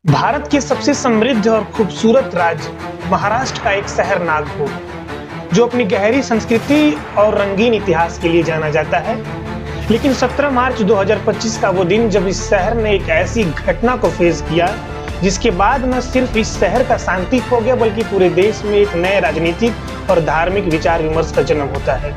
भारत के सबसे समृद्ध और खूबसूरत राज्य महाराष्ट्र का एक शहर नागपुर, जो अपनी गहरी संस्कृति और रंगीन इतिहास के लिए जाना जाता है। लेकिन 17 मार्च 2025 का वो दिन जब इस शहर ने एक ऐसी घटना को फेस किया जिसके बाद न सिर्फ इस शहर का शांति खो गया बल्कि पूरे देश में एक नए राजनीतिक और धार्मिक विचार विमर्श का जन्म होता है।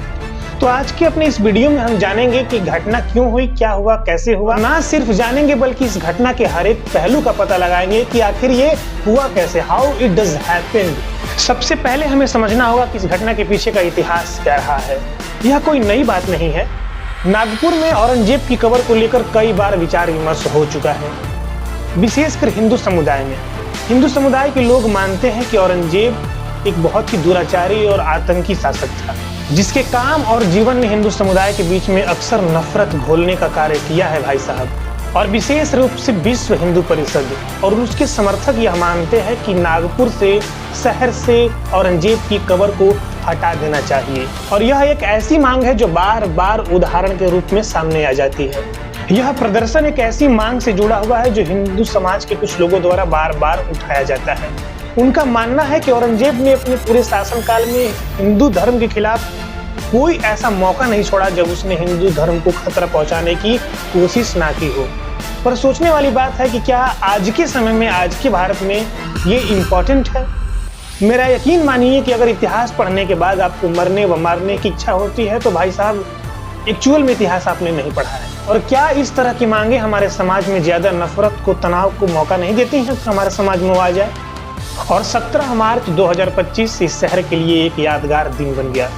तो आज के अपने इस वीडियो में हम जानेंगे कि घटना क्यों हुई, क्या हुआ, कैसे हुआ। ना सिर्फ जानेंगे बल्कि इस घटना के हर एक पहलू का पता लगाएंगे कि आखिर ये हुआ कैसे, हाउ इट डज हैपन। सबसे पहले हमें समझना होगा कि इस घटना के पीछे का इतिहास क्या रहा है। यह कोई नई बात नहीं है। नागपुर में औरंगजेब की कब्र को लेकर कई बार विचार विमर्श हो चुका है, विशेषकर हिंदू समुदाय में। हिंदू समुदाय के लोग मानते हैं कि औरंगजेब एक बहुत ही दुराचारी और आतंकी शासक था, जिसके काम और जीवन ने हिंदू समुदाय के बीच में अक्सर नफरत घोलने का कार्य किया है भाई साहब। और विशेष रूप से विश्व हिंदू परिषद और उसके समर्थक यह मानते हैं कि नागपुर से, शहर से औरंगजेब की कब्र को हटा देना चाहिए। और यह एक ऐसी मांग है जो बार बार उदाहरण के रूप में सामने आ जाती है। यह प्रदर्शन एक ऐसी मांग से जुड़ा हुआ है जो हिंदू समाज के कुछ लोगों द्वारा बार बार उठाया जाता है। उनका मानना है कि औरंगजेब ने अपने पूरे शासनकाल में हिंदू धर्म के खिलाफ कोई ऐसा मौका नहीं छोड़ा जब उसने हिंदू धर्म को खतरा पहुंचाने की कोशिश ना की हो। पर सोचने वाली बात है कि क्या आज के समय में, आज के भारत में ये इम्पोर्टेंट है? मेरा यकीन मानिए कि अगर इतिहास पढ़ने के बाद आपको मरने व मारने की इच्छा होती है तो भाई साहब एक्चुअल में इतिहास आपने नहीं पढ़ा है। और क्या इस तरह की मांगे हमारे समाज में ज्यादा नफरत को, तनाव को मौका नहीं देती हैं कि हमारे समाज में आ जाए? और 17 मार्च 2025 इस शहर के लिए एक यादगार दिन बन गया।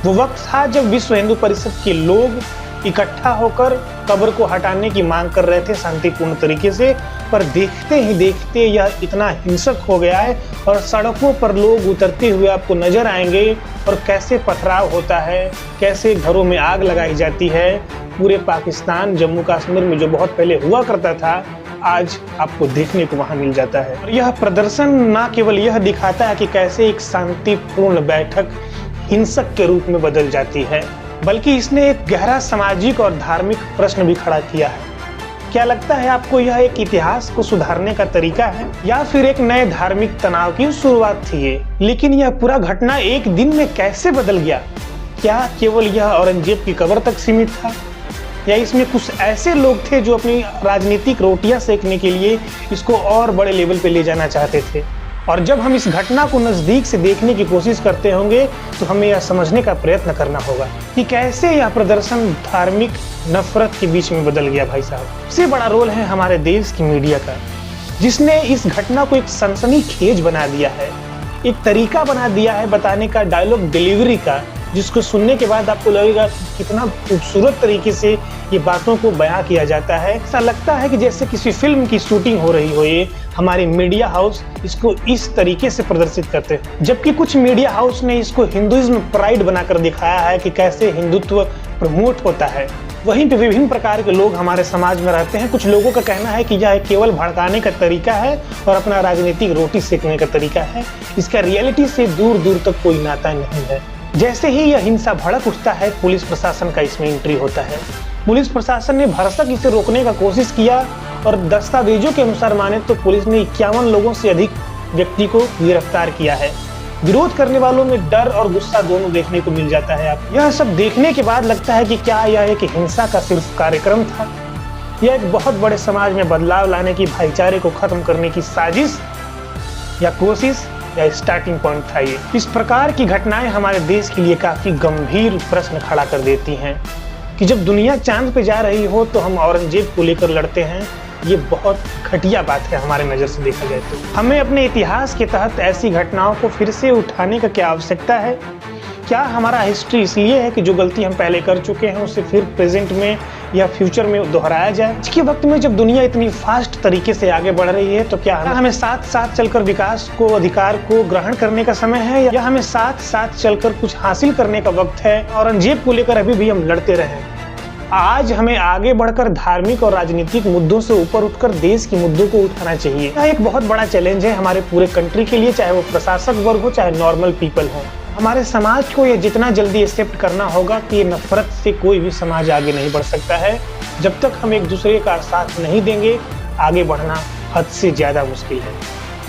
वो वक्त था जब विश्व हिंदू परिषद के लोग इकट्ठा होकर कब्र को हटाने की मांग कर रहे थे शांतिपूर्ण तरीके से। पर देखते ही देखते यह इतना हिंसक हो गया है और सड़कों पर लोग उतरते हुए आपको नजर आएंगे और कैसे पथराव होता है, कैसे घरों में आग लगाई जाती है। पूरे पाकिस्तान, जम्मू कश्मीर में जो बहुत पहले हुआ करता था, आज आपको देखने को वहां मिल जाता है। और यह प्रदर्शन न केवल यह दिखाता है कि कैसे एक शांतिपूर्ण बैठक हिंसक के रूप में बदल जाती है, बल्कि इसने एक गहरा सामाजिक और धार्मिक प्रश्न भी खड़ा किया है। क्या लगता है आपको, यह एक इतिहास को सुधारने का तरीका है या फिर एक नए धार्मिक तनाव की शुरुआत थी ये? लेकिन यह पूरा घटना एक दिन में कैसे बदल गया? क्या केवल यह औरंगजेब की कब्र तक सीमित था या इसमें कुछ ऐसे लोग थे जो अपनी राजनीतिक रोटियां सेकने के लिए इसको और बड़े लेवल पे ले जाना चाहते थे? और जब हम इस घटना को नजदीक से देखने की कोशिश करते होंगे तो हमें यह समझने का प्रयत्न करना होगा कि कैसे यह प्रदर्शन धार्मिक नफरत के बीच में बदल गया भाई साहब। सबसे बड़ा रोल है हमारे देश की मीडिया का, जिसने इस घटना को एक सनसनीखेज बना दिया है, एक तरीका बना दिया है बताने का, डायलॉग डिलीवरी का, जिसको सुनने के बाद आपको लगेगा कितना खूबसूरत तरीके से ये बातों को बयां किया जाता है। ऐसा लगता है कि जैसे किसी फिल्म की शूटिंग हो रही हो। ये हमारे मीडिया हाउस इसको इस तरीके से प्रदर्शित करते हैं, जबकि कुछ मीडिया हाउस ने इसको हिंदुइज्म प्राइड बनाकर दिखाया है कि कैसे हिंदुत्व प्रमोट होता है। वहीं पे विभिन्न प्रकार के लोग हमारे समाज में रहते हैं। कुछ लोगों का कहना है कि यह केवल भड़काने का तरीका है और अपना राजनीतिक रोटी सेकने का तरीका है। इसका रियलिटी से दूर दूर तक कोई नाता नहीं है। जैसे ही यह हिंसा भड़क उठता है, पुलिस प्रशासन का इसमें एंट्री होता है। पुलिस प्रशासन ने भरसक इसे रोकने का कोशिश किया और दस्तावेजों के अनुसार माने तो पुलिस ने 51 लोगों से अधिक व्यक्ति को गिरफ्तार किया है। विरोध करने वालों में डर और गुस्सा दोनों देखने को मिल जाता है। आप यह सब देखने के बाद लगता है कि क्या यह एक हिंसा का सिर्फ कार्यक्रम था या एक बहुत बड़े समाज में बदलाव लाने की, भाईचारे को खत्म करने की साजिश या कोशिश या स्टार्टिंग पॉइंट था ये? इस प्रकार की घटनाएं हमारे देश के लिए काफी गंभीर प्रश्न खड़ा कर देती हैं कि जब दुनिया चांद पे जा रही हो तो हम औरंगजेब को लेकर लड़ते हैं। ये बहुत घटिया बात है हमारे नज़र से देखा जाए तो। हमें अपने इतिहास के तहत ऐसी घटनाओं को फिर से उठाने का क्या आवश्यकता है? क्या हमारा हिस्ट्री इसलिए है कि जो गलती हम पहले कर चुके हैं उसे फिर प्रेजेंट में या फ्यूचर में दोहराया जाए? आज के वक्त में जब दुनिया इतनी फास्ट तरीके से आगे बढ़ रही है तो क्या हमें साथ साथ चलकर विकास को, अधिकार को ग्रहण करने का समय है या हमें साथ साथ चलकर कुछ हासिल करने का वक्त है? औरंगजेब को लेकर अभी भी हम लड़ते रहे। आज हमें आगे बढ़कर धार्मिक और राजनीतिक मुद्दों से ऊपर उठकर देश के मुद्दों को उठाना चाहिए। यह एक बहुत बड़ा चैलेंज है हमारे पूरे कंट्री के लिए, चाहे वो प्रशासक वर्ग हो, चाहे नॉर्मल पीपल हो। हमारे समाज को ये जितना जल्दी एक्सेप्ट करना होगा कि नफरत से कोई भी समाज आगे नहीं बढ़ सकता है। जब तक हम एक दूसरे का साथ नहीं देंगे, आगे बढ़ना हद से ज़्यादा मुश्किल है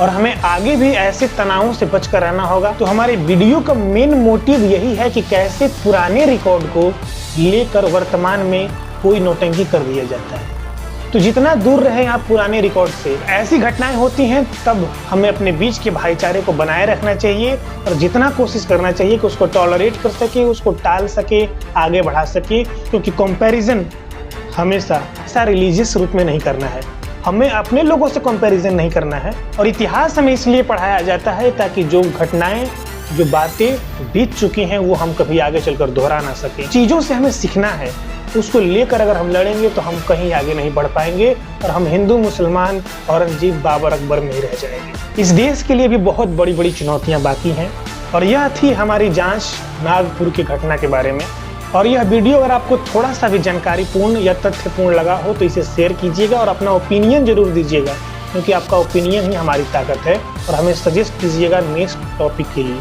और हमें आगे भी ऐसे तनावों से बचकर रहना होगा। तो हमारे वीडियो का मेन मोटिव यही है कि कैसे पुराने रिकॉर्ड को लेकर वर्तमान में कोई नौटंकी कर दिया जाता है। तो जितना दूर रहें आप पुराने रिकॉर्ड से, ऐसी घटनाएं होती हैं तब हमें अपने बीच के भाईचारे को बनाए रखना चाहिए और जितना कोशिश करना चाहिए कि उसको टॉलरेट कर सके, उसको टाल सके, आगे बढ़ा सके, क्योंकि कंपैरिजन हमेशा ऐसा रिलीजियस रूप में नहीं करना है। हमें अपने लोगों से कंपैरिजन नहीं करना है और इतिहास हमें इसलिए पढ़ाया जाता है ताकि जो घटनाएं, जो बातें बीत चुकी हैं वो हम कभी आगे चलकर दोहरा ना सकें। चीज़ों से हमें सीखना है, उसको लेकर अगर हम लड़ेंगे तो हम कहीं आगे नहीं बढ़ पाएंगे और हम हिंदू, मुसलमान, औरंगजेब, बाबर, अकबर में ही रह जाएंगे। इस देश के लिए भी बहुत बड़ी बड़ी चुनौतियां बाकी हैं और यह थी हमारी जांच नागपुर की घटना के बारे में। और यह वीडियो अगर आपको थोड़ा सा भी जानकारीपूर्ण या तथ्यपूर्ण लगा हो तो इसे शेयर कीजिएगा और अपना ओपिनियन जरूर दीजिएगा, क्योंकि आपका ओपिनियन ही हमारी ताकत है। और हमें सजेस्ट कीजिएगा नेक्स्ट टॉपिक के लिए।